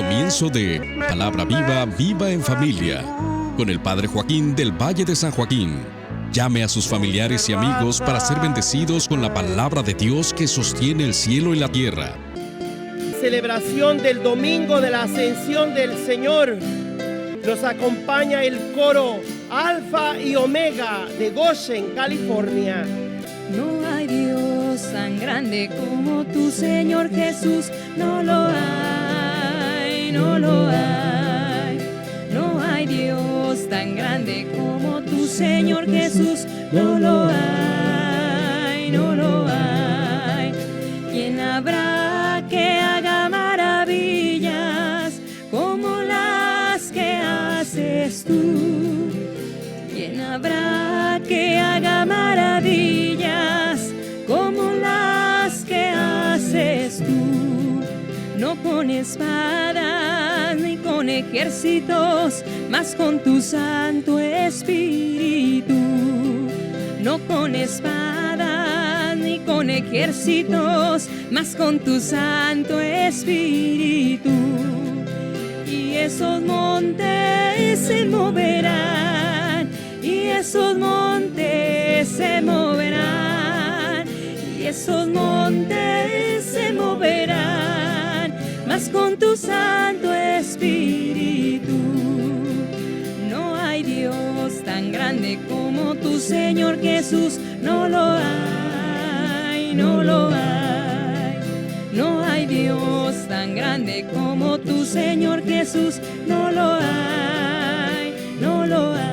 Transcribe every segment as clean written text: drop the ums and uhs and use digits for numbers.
comienzo de Palabra Viva, Viva en Familia, con el Padre Joaquín del Valle de San Joaquín. Llame a sus familiares y amigos para ser bendecidos con la palabra de Dios que sostiene el cielo y la tierra. Celebración del Domingo de la Ascensión del Señor. Nos acompaña el coro Alfa y Omega de Goshen, California. No hay Dios tan grande como tu Señor Jesús, no lo hay, no lo hay. No hay Dios tan grande como tu Señor Jesús, no lo hay, no lo hay. ¿Quién habrá que haga maravillas como las que haces tú? ¿Quién habrá que haga maravillas como las que haces tú? No con espadas ni con ejércitos, mas con tu Santo Espíritu. No con espadas ni con ejércitos, mas con tu Santo Espíritu. Y esos montes se moverán, y esos montes se moverán, y esos montes se moverán, mas con tu Santo Espíritu. No hay Dios tan grande como tu Señor Jesús, no lo hay, no lo hay. No hay Dios tan grande como tu Señor Jesús, no lo hay, no lo hay.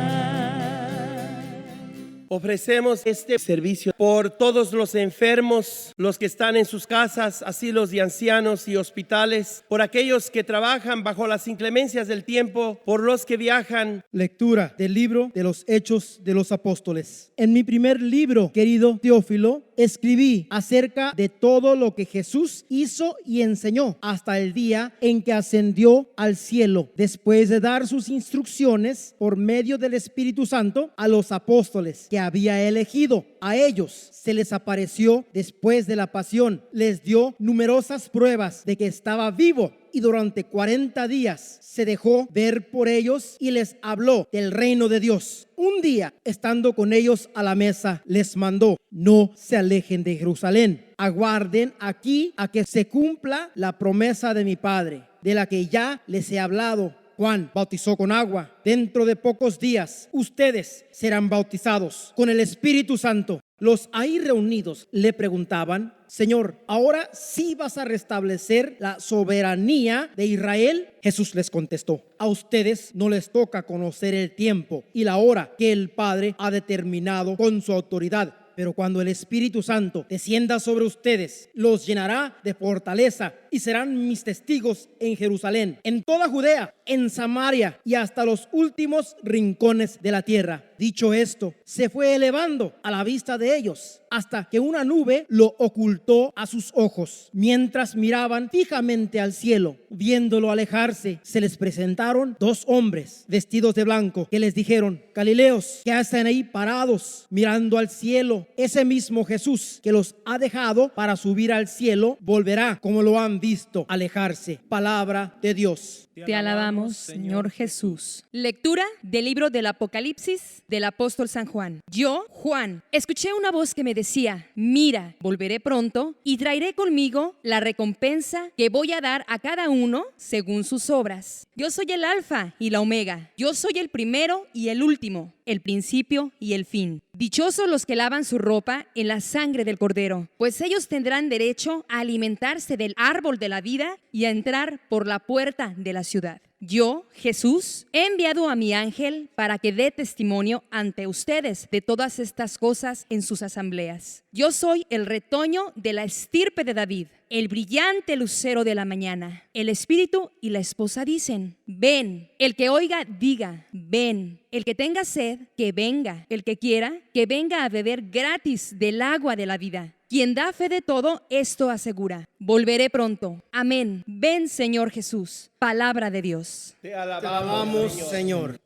Ofrecemos este servicio por todos los enfermos, los que están en sus casas, asilos de ancianos y hospitales, por aquellos que trabajan bajo las inclemencias del tiempo, por los que viajan. Lectura del libro de los Hechos de los Apóstoles. En mi primer libro, querido Teófilo, escribí acerca de todo lo que Jesús hizo y enseñó hasta el día en que ascendió al cielo, después de dar sus instrucciones por medio del Espíritu Santo a los apóstoles que había elegido. A ellos se les apareció después de la pasión, les dio numerosas pruebas de que estaba vivo, y durante 40 días se dejó ver por ellos y les habló del reino de Dios. Un día, estando con ellos a la mesa, les mandó: no se alejen de Jerusalén, aguarden aquí a que se cumpla la promesa de mi Padre, de la que ya les he hablado. Juan bautizó con agua. Dentro de pocos días ustedes serán bautizados con el Espíritu Santo. Los ahí reunidos le preguntaban: Señor, ¿ahora sí vas a restablecer la soberanía de Israel? Jesús les contestó: a ustedes no les toca conocer el tiempo y la hora que el Padre ha determinado con su autoridad. Pero cuando el Espíritu Santo descienda sobre ustedes, los llenará de fortaleza y serán mis testigos en Jerusalén, en toda Judea, en Samaria y hasta los últimos rincones de la tierra. Dicho esto, se fue elevando a la vista de ellos hasta que una nube lo ocultó a sus ojos. Mientras miraban fijamente al cielo, viéndolo alejarse, se les presentaron dos hombres vestidos de blanco que les dijeron: Galileos, ¿qué hacen ahí parados mirando al cielo? Ese mismo Jesús que los ha dejado para subir al cielo volverá como lo han visto alejarse. Palabra de Dios. Te alabamos, Señor Jesús. Lectura del libro del Apocalipsis del apóstol San Juan. Yo, Juan, escuché una voz que me decía: mira, volveré pronto y traeré conmigo la recompensa que voy a dar a cada uno según sus obras. Yo soy el Alfa y la Omega. Yo soy el primero y el último, el principio y el fin. Dichosos los que lavan su ropa en la sangre del Cordero, pues ellos tendrán derecho a alimentarse del árbol de la vida y a entrar por la puerta de la ciudad. Yo, Jesús, he enviado a mi ángel para que dé testimonio ante ustedes de todas estas cosas en sus asambleas. Yo soy el retoño de la estirpe de David, el brillante lucero de la mañana. El espíritu y la esposa dicen: ven. El que oiga, diga: ven. El que tenga sed, que venga. El que quiera, que venga a beber gratis del agua de la vida. Quien da fe de todo esto asegura: volveré pronto. Amén. Ven, Señor Jesús. Palabra de Dios. Te Alabamos, Señor.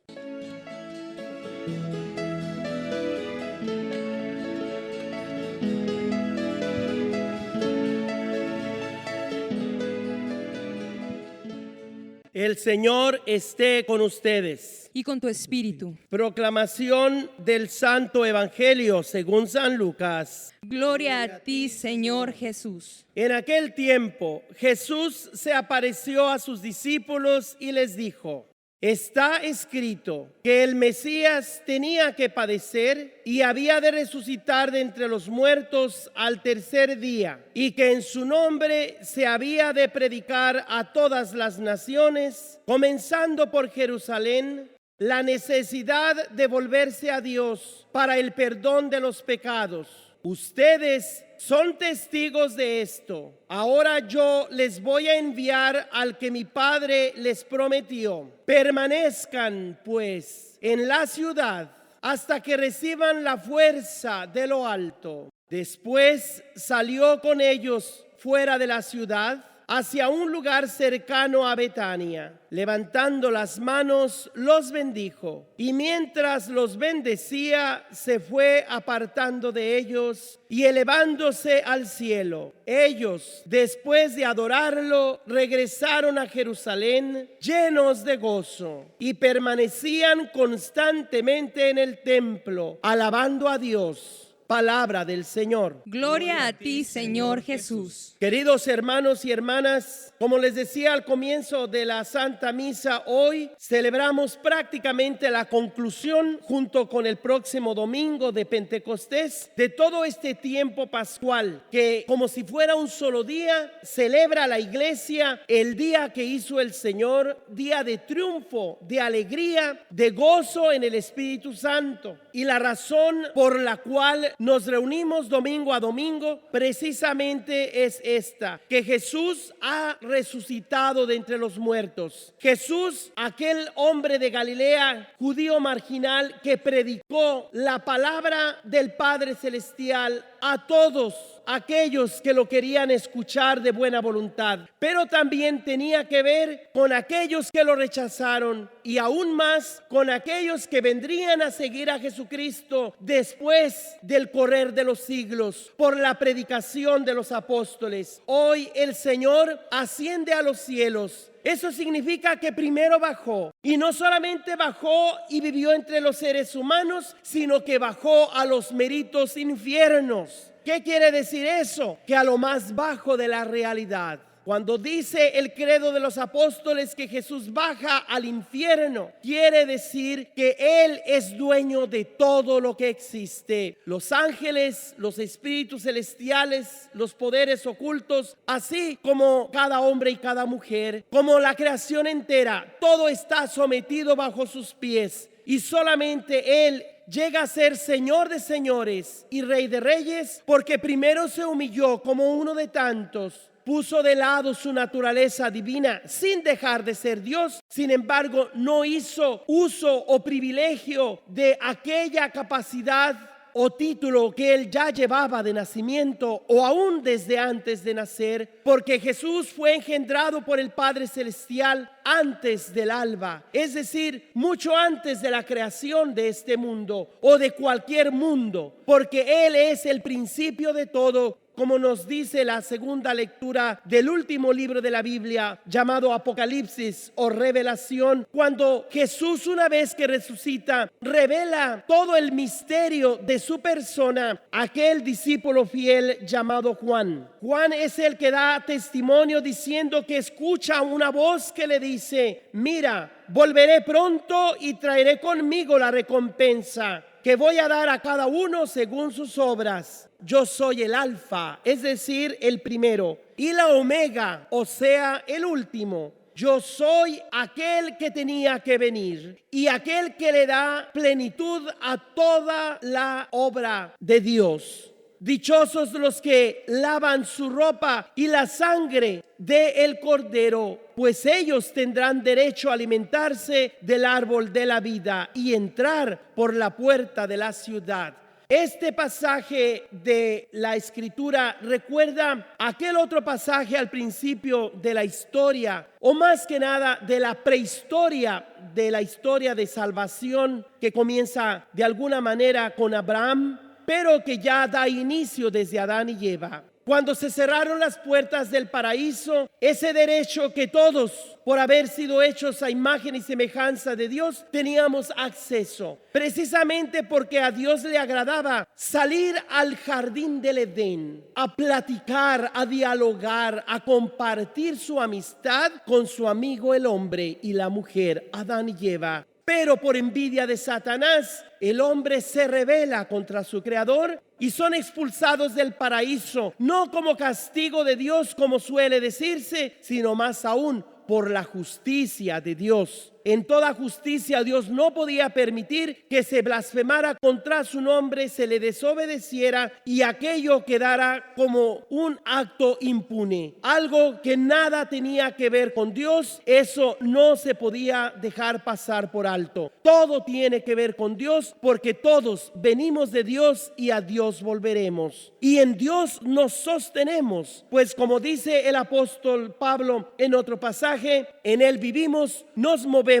El Señor esté con ustedes. Y con tu espíritu. Proclamación del Santo Evangelio según San Lucas. Gloria a ti, Señor Jesús. En aquel tiempo, Jesús se apareció a sus discípulos y les dijo: está escrito que el Mesías tenía que padecer y había de resucitar de entre los muertos al tercer día, y que en su nombre se había de predicar a todas las naciones, comenzando por Jerusalén, la necesidad de volverse a Dios para el perdón de los pecados. Ustedes son testigos de esto. Ahora yo les voy a enviar al que mi Padre les prometió. Permanezcan, pues, en la ciudad hasta que reciban la fuerza de lo alto. Después salió con ellos fuera de la ciudad, hacia un lugar cercano a Betania. Levantando las manos, los bendijo. Y mientras los bendecía, se fue apartando de ellos y elevándose al cielo. Ellos, después de adorarlo, regresaron a Jerusalén llenos de gozo y permanecían constantemente en el templo, alabando a Dios. Palabra del Señor. Gloria a ti, Señor Jesús. Queridos hermanos y hermanas, como les decía al comienzo de la Santa Misa, hoy celebramos prácticamente la conclusión, junto con el próximo domingo de Pentecostés, de todo este tiempo pascual, que como si fuera un solo día, celebra la Iglesia el día que hizo el Señor, día de triunfo, de alegría, de gozo en el Espíritu Santo. Y la razón por la cual nos reunimos domingo a domingo precisamente es esta: que Jesús ha resucitado de entre los muertos. Jesús, aquel hombre de Galilea, judío marginal, que predicó la palabra del Padre Celestial a todos aquellos que lo querían escuchar de buena voluntad, pero también tenía que ver con aquellos que lo rechazaron, y aún más con aquellos que vendrían a seguir a Jesucristo después del correr de los siglos por la predicación de los apóstoles. Hoy el Señor asciende a los cielos. Eso significa que primero bajó, y no solamente bajó y vivió entre los seres humanos, sino que bajó a los meritos infiernos. ¿Qué quiere decir eso? Que a lo más bajo de la realidad. Cuando dice el credo de los apóstoles que Jesús baja al infierno, quiere decir que Él es dueño de todo lo que existe. Los ángeles, los espíritus celestiales, los poderes ocultos, así como cada hombre y cada mujer, como la creación entera, todo está sometido bajo sus pies. Y solamente Él llega a ser Señor de señores y Rey de reyes, porque primero se humilló como uno de tantos. Puso de lado su naturaleza divina sin dejar de ser Dios. Sin embargo, no hizo uso o privilegio de aquella capacidad o título que él ya llevaba de nacimiento o aún desde antes de nacer, porque Jesús fue engendrado por el Padre Celestial antes del alba, es decir, mucho antes de la creación de este mundo o de cualquier mundo, porque Él es el principio de todo, como nos dice la segunda lectura del último libro de la Biblia, llamado Apocalipsis o Revelación, cuando Jesús, una vez que resucita, revela todo el misterio de su persona a aquel discípulo fiel llamado Juan. Juan es el que da testimonio diciendo que escucha una voz que le dice: mira, volveré pronto y traeré conmigo la recompensa que voy a dar a cada uno según sus obras. Yo soy el Alfa, es decir, el primero, y la Omega, o sea, el último. Yo soy aquel que tenía que venir y aquel que le da plenitud a toda la obra de Dios. Dichosos los que lavan su ropa y la sangre del Cordero, pues ellos tendrán derecho a alimentarse del árbol de la vida y entrar por la puerta de la ciudad. Este pasaje de la Escritura recuerda aquel otro pasaje al principio de la historia, o más que nada de la prehistoria, de la historia de salvación que comienza de alguna manera con Abraham, pero que ya da inicio desde Adán y Eva. Cuando se cerraron las puertas del paraíso, ese derecho que todos, por haber sido hechos a imagen y semejanza de Dios, teníamos acceso. Precisamente porque a Dios le agradaba salir al jardín del Edén, a platicar, a dialogar, a compartir su amistad con su amigo el hombre y la mujer, Adán y Eva. Pero por envidia de Satanás, el hombre se rebela contra su creador y son expulsados del paraíso, no como castigo de Dios, como suele decirse, sino más aún por la justicia de Dios. En toda justicia Dios no podía permitir que se blasfemara contra su nombre, se le desobedeciera y aquello quedara como un acto impune. Algo que nada tenía que ver con Dios, eso no se podía dejar pasar por alto. Todo tiene que ver con Dios porque todos venimos de Dios y a Dios volveremos. Y en Dios nos sostenemos, pues como dice el apóstol Pablo en otro pasaje, en Él vivimos, nos movemos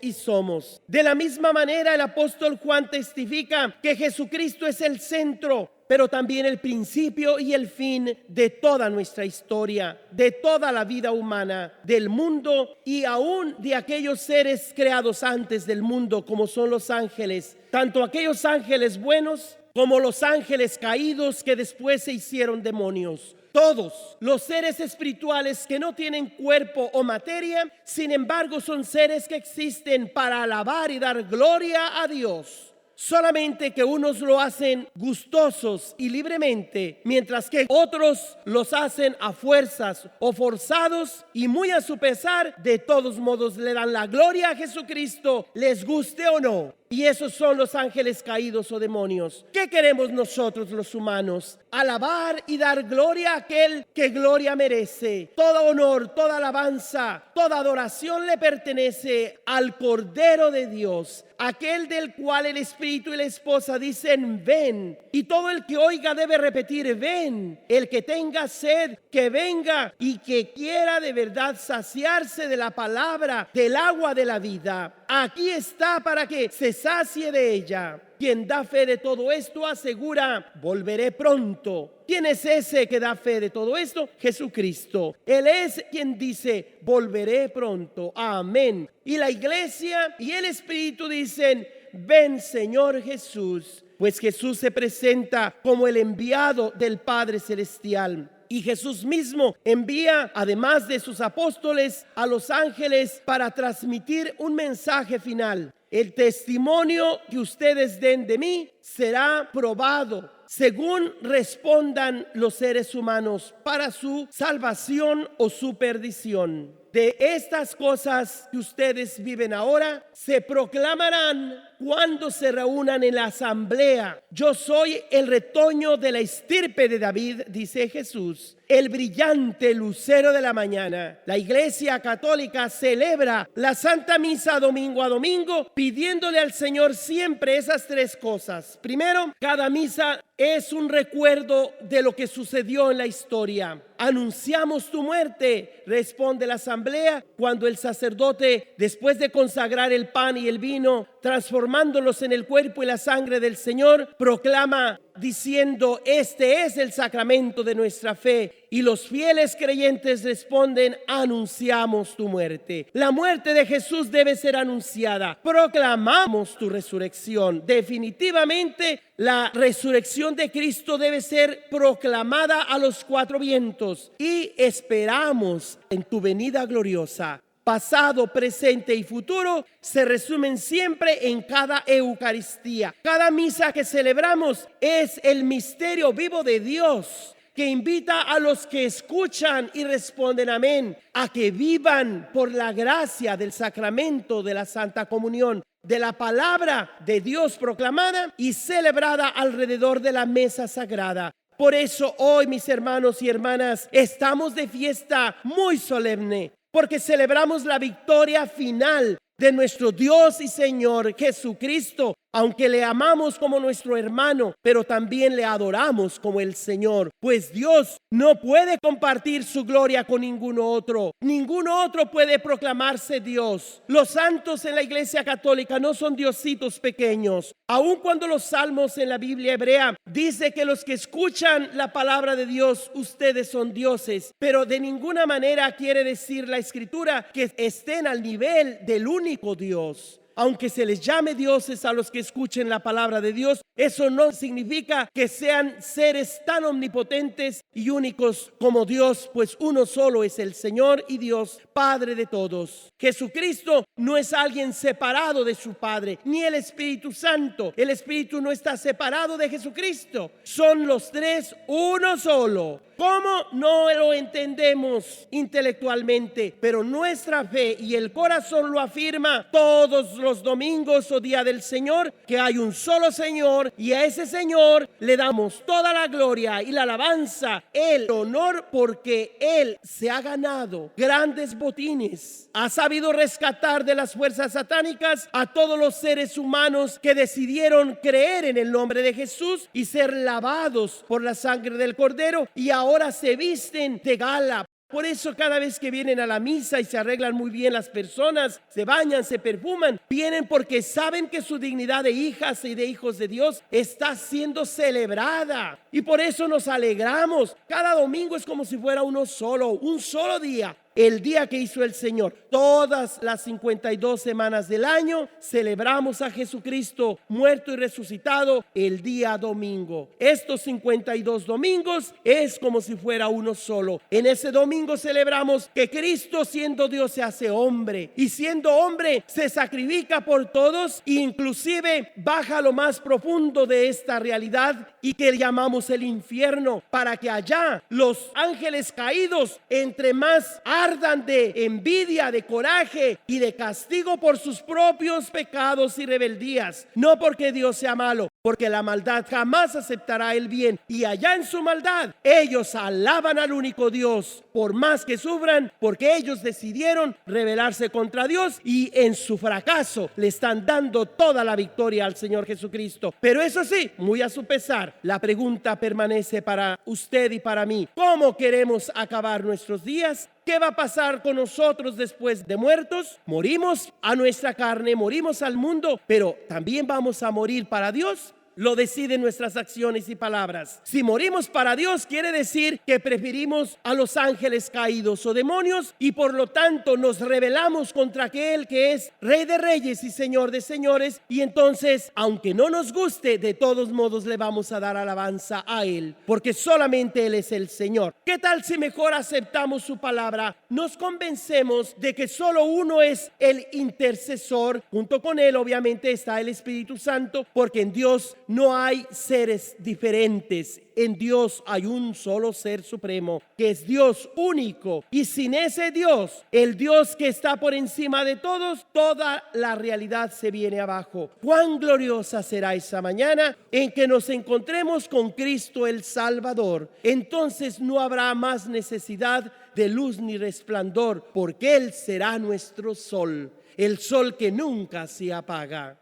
y somos. De la misma manera, el apóstol Juan testifica que Jesucristo es el centro, pero también el principio y el fin de toda nuestra historia, de toda la vida humana, del mundo y aún de aquellos seres creados antes del mundo, como son los ángeles, tanto aquellos ángeles buenos como los ángeles caídos que después se hicieron demonios. Todos los seres espirituales que no tienen cuerpo o materia, sin embargo, son seres que existen para alabar y dar gloria a Dios. Solamente que unos lo hacen gustosos y libremente, mientras que otros los hacen a fuerzas o forzados y muy a su pesar. De todos modos le dan la gloria a Jesucristo, les guste o no. Y esos son los ángeles caídos o demonios. ¿Qué queremos nosotros los humanos? Alabar y dar gloria a aquel que gloria merece. Todo honor, toda alabanza, toda adoración le pertenece al Cordero de Dios, aquel del cual el Espíritu y la esposa dicen ven. Y todo el que oiga debe repetir ven. El que tenga sed, que venga, y que quiera de verdad saciarse de la palabra, del agua de la vida. Aquí está para que se sacie de ella. Quien da fe de todo esto asegura, volveré pronto. ¿Quién es ese que da fe de todo esto? Jesucristo. Él es quien dice, volveré pronto. Amén. Y la iglesia y el Espíritu dicen, ven Señor Jesús. Pues Jesús se presenta como el enviado del Padre Celestial. Y Jesús mismo envía, además de sus apóstoles, a los ángeles para transmitir un mensaje final. El testimonio que ustedes den de mí será probado según respondan los seres humanos para su salvación o su perdición. De estas cosas que ustedes viven ahora se proclamarán cuando se reúnan en la asamblea. Yo soy el retoño de la estirpe de David, dice Jesús, el brillante lucero de la mañana. La Iglesia Católica celebra la Santa Misa domingo a domingo, pidiéndole al Señor siempre esas tres cosas. Primero, cada misa es un recuerdo de lo que sucedió en la historia. Anunciamos tu muerte, responde la asamblea, cuando el sacerdote, después de consagrar el pan y el vino, transformándolos en el cuerpo y la sangre del Señor, proclama diciendo, este es el sacramento de nuestra fe. Y los fieles creyentes responden, anunciamos tu muerte. La muerte de Jesús debe ser anunciada. Proclamamos tu resurrección. Definitivamente, la resurrección de Cristo debe ser proclamada a los cuatro vientos. Y esperamos en tu venida gloriosa. Pasado, presente y futuro se resumen siempre en cada Eucaristía. Cada misa que celebramos es el misterio vivo de Dios, que invita a los que escuchan y responden amén, a que vivan por la gracia del sacramento de la Santa Comunión, de la palabra de Dios proclamada y celebrada alrededor de la mesa sagrada. Por eso hoy, mis hermanos y hermanas, estamos de fiesta muy solemne, porque celebramos la victoria final de nuestro Dios y Señor Jesucristo aunque le amamos como nuestro hermano, pero también le adoramos como el Señor, pues Dios no puede compartir su gloria con ninguno otro. Ninguno otro puede proclamarse Dios. Los santos en la Iglesia Católica no son diositos pequeños. Aun cuando los salmos en la Biblia hebrea dice que los que escuchan la palabra de Dios, ustedes son dioses, pero de ninguna manera quiere decir la Escritura que estén al nivel del único Dios. Aunque se les llame dioses a los que escuchen la palabra de Dios, eso no significa que sean seres tan omnipotentes y únicos como Dios, pues uno solo es el Señor y Dios, Padre de todos. Jesucristo no es alguien separado de su Padre, ni el Espíritu Santo. El Espíritu no está separado de Jesucristo. Son los tres uno solo. ¿Cómo? No lo entendemos intelectualmente, pero nuestra fe y el corazón lo afirma todos los domingos o día del Señor, que hay un solo Señor y a ese Señor le damos toda la gloria y la alabanza, el honor, porque Él se ha ganado grandes botines. Ha sabido rescatar de las fuerzas satánicas a todos los seres humanos que decidieron creer en el nombre de Jesús y ser lavados por la sangre del Cordero, y ahora se visten de gala. Por eso cada vez que vienen a la misa y se arreglan muy bien las personas, se bañan, se perfuman, vienen porque saben que su dignidad de hijas y de hijos de Dios está siendo celebrada. Y por eso nos alegramos. Cada domingo es como si fuera uno solo, un solo día. El día que hizo el Señor. Todas las 52 semanas del año celebramos a Jesucristo muerto y resucitado el día domingo. Estos 52 domingos es como si fuera uno solo. En ese domingo celebramos que Cristo, siendo Dios, se hace hombre, y siendo hombre se sacrifica por todos, e inclusive baja a lo más profundo de esta realidad y que llamamos el infierno, para que allá los ángeles caídos, entre más ardan de envidia, de coraje y de castigo por sus propios pecados y rebeldías, no porque Dios sea malo, porque la maldad jamás aceptará el bien, y allá en su maldad ellos alaban al único Dios, por más que sufran, porque ellos decidieron rebelarse contra Dios, y en su fracaso le están dando toda la victoria al Señor Jesucristo. Pero eso sí, muy a su pesar, la pregunta permanece para usted y para mí: ¿cómo queremos acabar nuestros días? ¿Qué va a pasar con nosotros después de muertos? Morimos a nuestra carne, morimos al mundo, pero también vamos a morir para Dios. Lo deciden nuestras acciones y palabras. Si morimos para Dios, quiere decir que preferimos a los ángeles caídos o demonios, y por lo tanto nos rebelamos contra aquel que es Rey de Reyes y Señor de Señores, y entonces, aunque no nos guste, de todos modos le vamos a dar alabanza a Él, porque solamente Él es el Señor. ¿Qué tal si mejor aceptamos su palabra? Nos convencemos de que solo uno es el intercesor. Junto con Él obviamente está el Espíritu Santo, porque en Dios no hay seres diferentes. En Dios hay un solo ser supremo, que es Dios único. Y sin ese Dios, el Dios que está por encima de todos, toda la realidad se viene abajo. Cuán gloriosa será esa mañana en que nos encontremos con Cristo el Salvador. Entonces no habrá más necesidad de luz ni resplandor, porque Él será nuestro sol, el sol que nunca se apaga.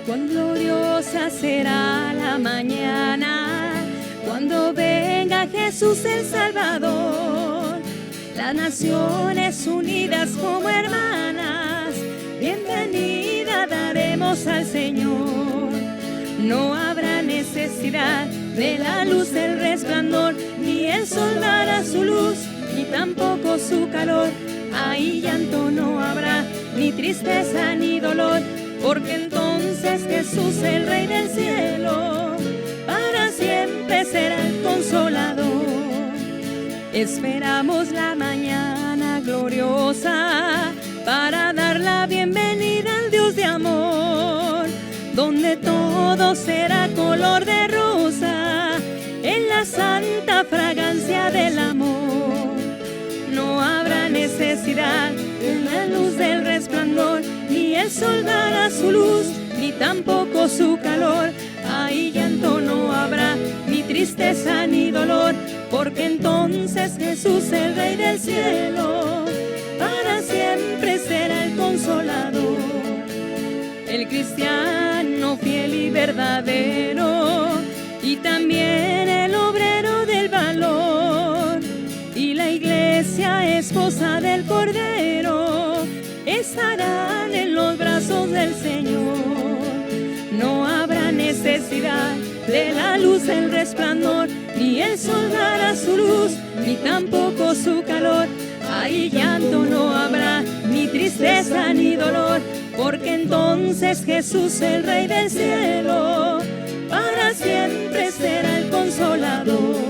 Cuán gloriosa será la mañana cuando venga Jesús el Salvador. Las naciones unidas como hermanas, bienvenida daremos al Señor. No habrá necesidad de la luz del resplandor, ni el sol dará su luz, ni tampoco su calor. Ahí llanto no habrá, ni tristeza ni dolor, porque entonces Jesús, el Rey del cielo, para siempre será el consolador. Esperamos la mañana gloriosa para dar la bienvenida al Dios de amor, donde todo será color de rosa en la santa fragancia del amor. No habrá necesidad de la luz del resplandor, ni el sol dará su luz, ni tampoco su calor. Ahí llanto no habrá, ni tristeza ni dolor, porque entonces Jesús, el Rey del cielo, para siempre será el consolador. El cristiano fiel y verdadero, y también el obrero del valor, y la iglesia esposa del Cordero, estarán en los brazos del Señor. No habrá necesidad de la luz, el resplandor, ni el sol dará su luz, ni tampoco su calor. Ahí llanto no habrá, ni tristeza ni dolor, porque entonces Jesús, el Rey del cielo, para siempre será el consolador.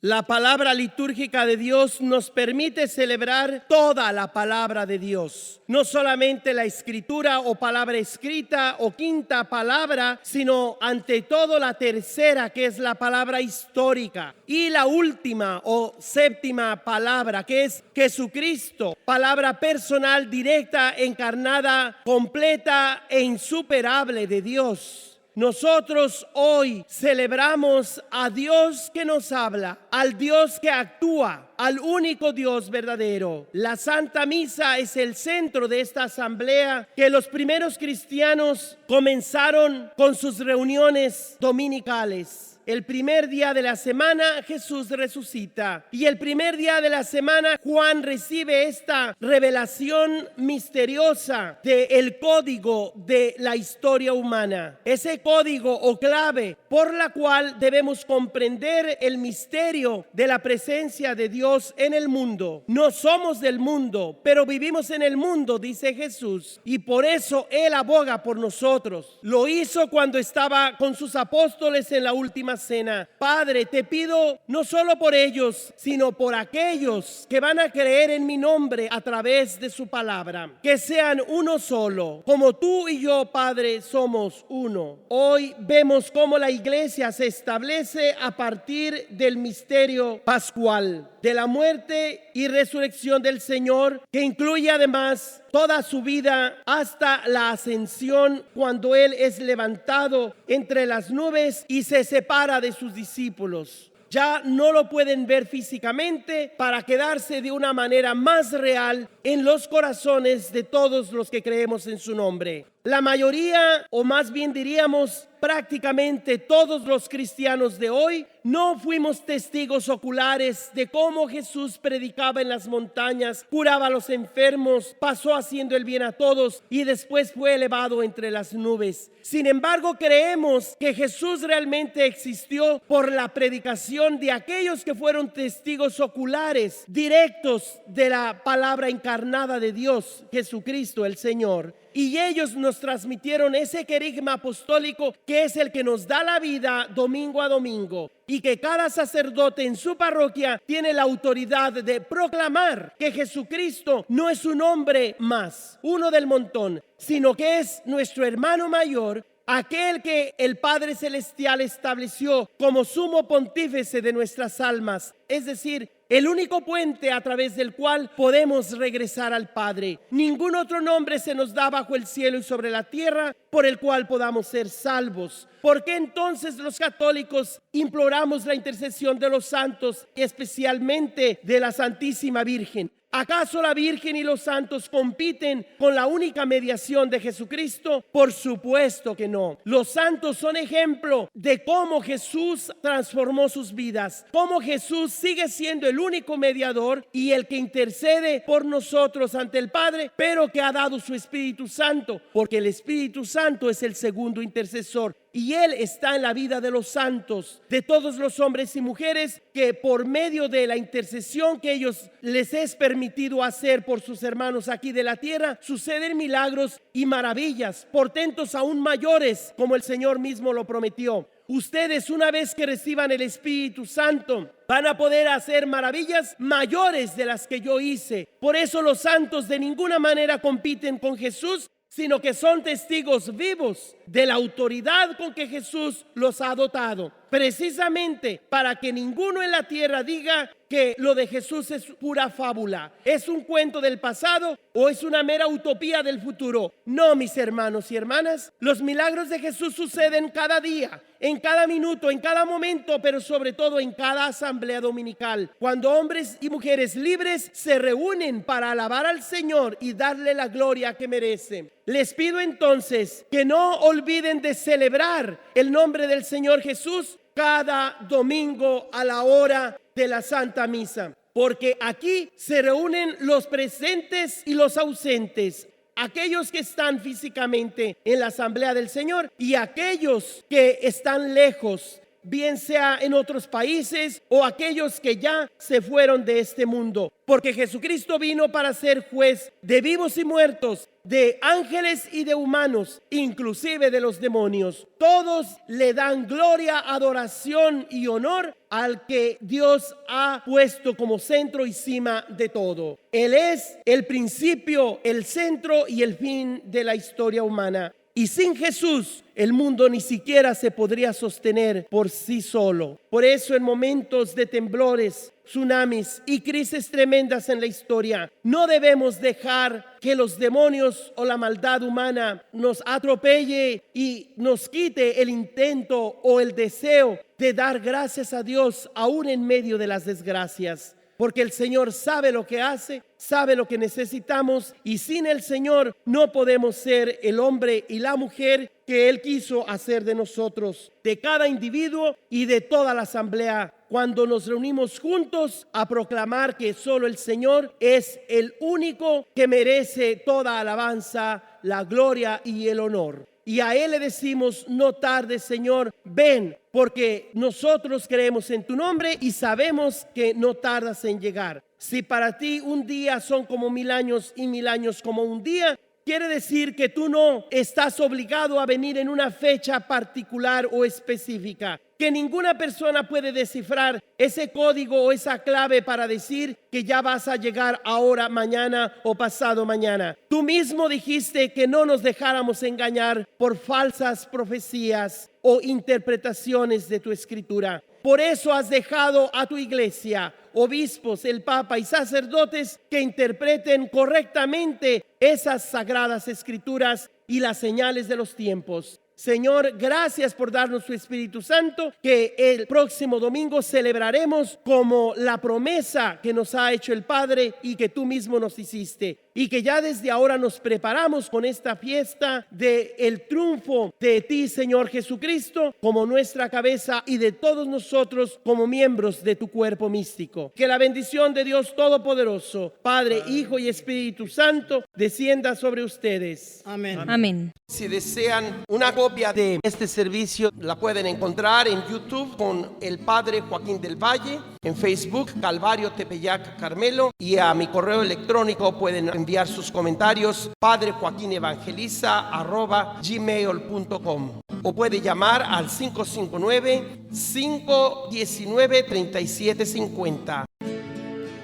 La palabra litúrgica de Dios nos permite celebrar toda la palabra de Dios. No solamente la escritura o palabra escrita o quinta palabra, sino ante todo la tercera, que es la palabra histórica. Y la última o séptima palabra, que es Jesucristo. Palabra personal, directa, encarnada, completa e insuperable de Dios. Nosotros hoy celebramos a Dios que nos habla, al Dios que actúa, al único Dios verdadero. La Santa Misa es el centro de esta asamblea que los primeros cristianos comenzaron con sus reuniones dominicales. El primer día de la semana Jesús resucita, y el primer día de la semana Juan recibe esta revelación misteriosa del código de la historia humana. Ese código o clave por la cual debemos comprender el misterio de la presencia de Dios en el mundo. No somos del mundo, pero vivimos en el mundo, dice Jesús, y por eso Él aboga por nosotros. Lo hizo cuando estaba con sus apóstoles en la última cena. Padre, te pido no solo por ellos, sino por aquellos que van a creer en mi nombre a través de su palabra, que sean uno solo, como tú y yo, Padre, somos uno. Hoy vemos cómo la iglesia se establece a partir del misterio pascual, de la muerte y resurrección del Señor, que incluye además toda su vida hasta la ascensión, cuando Él es levantado entre las nubes y se separa de sus discípulos. Ya no lo pueden ver físicamente, para quedarse de una manera más real en los corazones de todos los que creemos en su nombre. La mayoría, o más bien diríamos prácticamente todos los cristianos de hoy, no fuimos testigos oculares de cómo Jesús predicaba en las montañas, curaba a los enfermos, pasó haciendo el bien a todos y después fue elevado entre las nubes. Sin embargo, creemos que Jesús realmente existió por la predicación de aquellos que fueron testigos oculares, directos de la palabra encarnada de Dios, Jesucristo el Señor. Y ellos nos transmitieron ese querigma apostólico, que es el que nos da la vida domingo a domingo, y que cada sacerdote en su parroquia tiene la autoridad de proclamar que Jesucristo no es un hombre más, uno del montón, sino que es nuestro hermano mayor, aquel que el Padre Celestial estableció como sumo pontífice de nuestras almas, es decir, el único puente a través del cual podemos regresar al Padre. Ningún otro nombre se nos da bajo el cielo y sobre la tierra por el cual podamos ser salvos. ¿Por qué entonces los católicos imploramos la intercesión de los santos, especialmente de la Santísima Virgen? ¿Acaso la Virgen y los santos compiten con la única mediación de Jesucristo? Por supuesto que no. Los santos son ejemplo de cómo Jesús transformó sus vidas, cómo Jesús sigue siendo el único mediador y el que intercede por nosotros ante el Padre, pero que ha dado su Espíritu Santo, porque el Espíritu Santo es el segundo intercesor. Y Él está en la vida de los santos, de todos los hombres y mujeres que por medio de la intercesión que ellos les es permitido hacer por sus hermanos aquí de la tierra, suceden milagros y maravillas, portentos aún mayores, como el Señor mismo lo prometió. Ustedes, una vez que reciban el Espíritu Santo, van a poder hacer maravillas mayores de las que yo hice. Por eso los santos de ninguna manera compiten con Jesús, sino que son testigos vivos de la autoridad con que Jesús los ha dotado, precisamente para que ninguno en la tierra diga que lo de Jesús es pura fábula, es un cuento del pasado o es una mera utopía del futuro. No, mis hermanos y hermanas, los milagros de Jesús suceden cada día, en cada minuto, en cada momento, pero sobre todo en cada asamblea dominical, cuando hombres y mujeres libres se reúnen para alabar al Señor y darle la gloria que merece. Les pido entonces que no olviden de celebrar el nombre del Señor Jesús cada domingo a la hora de la Santa Misa, porque aquí se reúnen los presentes y los ausentes, aquellos que están físicamente en la asamblea del Señor y aquellos que están lejos, bien sea en otros países o aquellos que ya se fueron de este mundo, porque Jesucristo vino para ser juez de vivos y muertos, de ángeles y de humanos, inclusive de los demonios. Todos le dan gloria, adoración y honor al que Dios ha puesto como centro y cima de todo. Él es el principio, el centro y el fin de la historia humana. Y sin Jesús, el mundo ni siquiera se podría sostener por sí solo. Por eso, en momentos de temblores, tsunamis y crisis tremendas en la historia, no debemos dejar que los demonios o la maldad humana nos atropelle y nos quite el intento o el deseo de dar gracias a Dios aún en medio de las desgracias. Porque el Señor sabe lo que hace, sabe lo que necesitamos, y sin el Señor no podemos ser el hombre y la mujer que Él quiso hacer de nosotros, de cada individuo y de toda la asamblea, cuando nos reunimos juntos a proclamar que solo el Señor es el único que merece toda alabanza, la gloria y el honor. Y a Él le decimos: no tardes, Señor, ven, porque nosotros creemos en tu nombre y sabemos que no tardas en llegar. Si para ti un día son como 1000 años y 1000 años como un día, quiere decir que tú no estás obligado a venir en una fecha particular o específica, que ninguna persona puede descifrar ese código o esa clave para decir que ya vas a llegar ahora, mañana o pasado mañana. Tú mismo dijiste que no nos dejáramos engañar por falsas profecías o interpretaciones de tu escritura. Por eso has dejado a tu iglesia, obispos, el Papa y sacerdotes que interpreten correctamente esas sagradas escrituras y las señales de los tiempos. Señor, gracias por darnos tu Espíritu Santo, que el próximo domingo celebraremos como la promesa que nos ha hecho el Padre y que tú mismo nos hiciste. Y que ya desde ahora nos preparamos con esta fiesta del triunfo de ti, Señor Jesucristo, como nuestra cabeza y de todos nosotros como miembros de tu cuerpo místico. Que la bendición de Dios Todopoderoso, Padre, Hijo y Espíritu Santo, descienda sobre ustedes. Amén. Amén. Si desean una copia de este servicio, la pueden encontrar en YouTube con el Padre Joaquín del Valle, en Facebook Calvario Tepeyac Carmelo, y a mi correo electrónico pueden enviar sus comentarios padrejoaquinevangeliza@gmail.com, o puede llamar al 559-519-3750.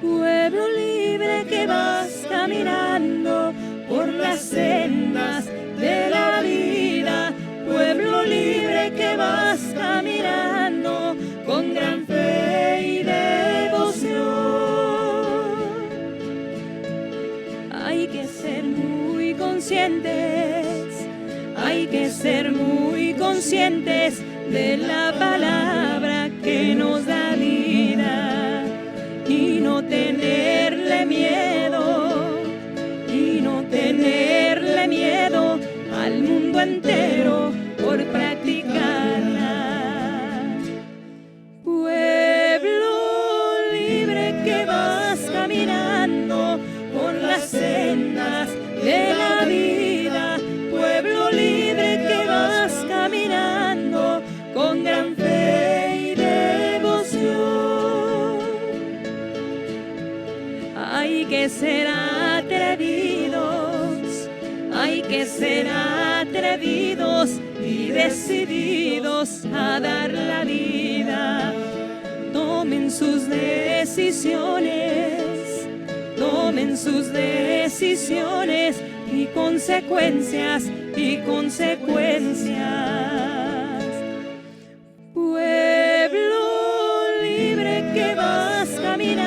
Pueblo libre que vas caminando por las sendas de la vida, pueblo libre que vas caminando con gran fe y devoción. Hay que ser muy conscientes, hay que ser muy conscientes de la palabra que nos da vida y no tenerle miedo, y no tenerle miedo al mundo entero por practicarla. Pueblo libre que vas caminando por las sendas de la vida, pueblo libre que vas caminando con gran fe y devoción. Hay que ser atrevidos, hay que ser atrevidos y decididos a dar la vida. Tomen sus decisiones, tomen sus decisiones y consecuencias, y consecuencias. Pueblo libre que vas caminando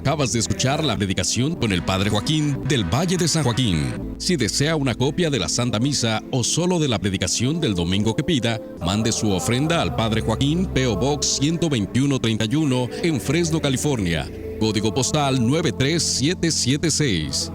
Acabas de escuchar la predicación con el Padre Joaquín del Valle de San Joaquín. Si desea una copia de la Santa Misa o solo de la predicación del domingo que pida, mande su ofrenda al Padre Joaquín, P.O. Box 12131 en Fresno, California. Código postal 93776.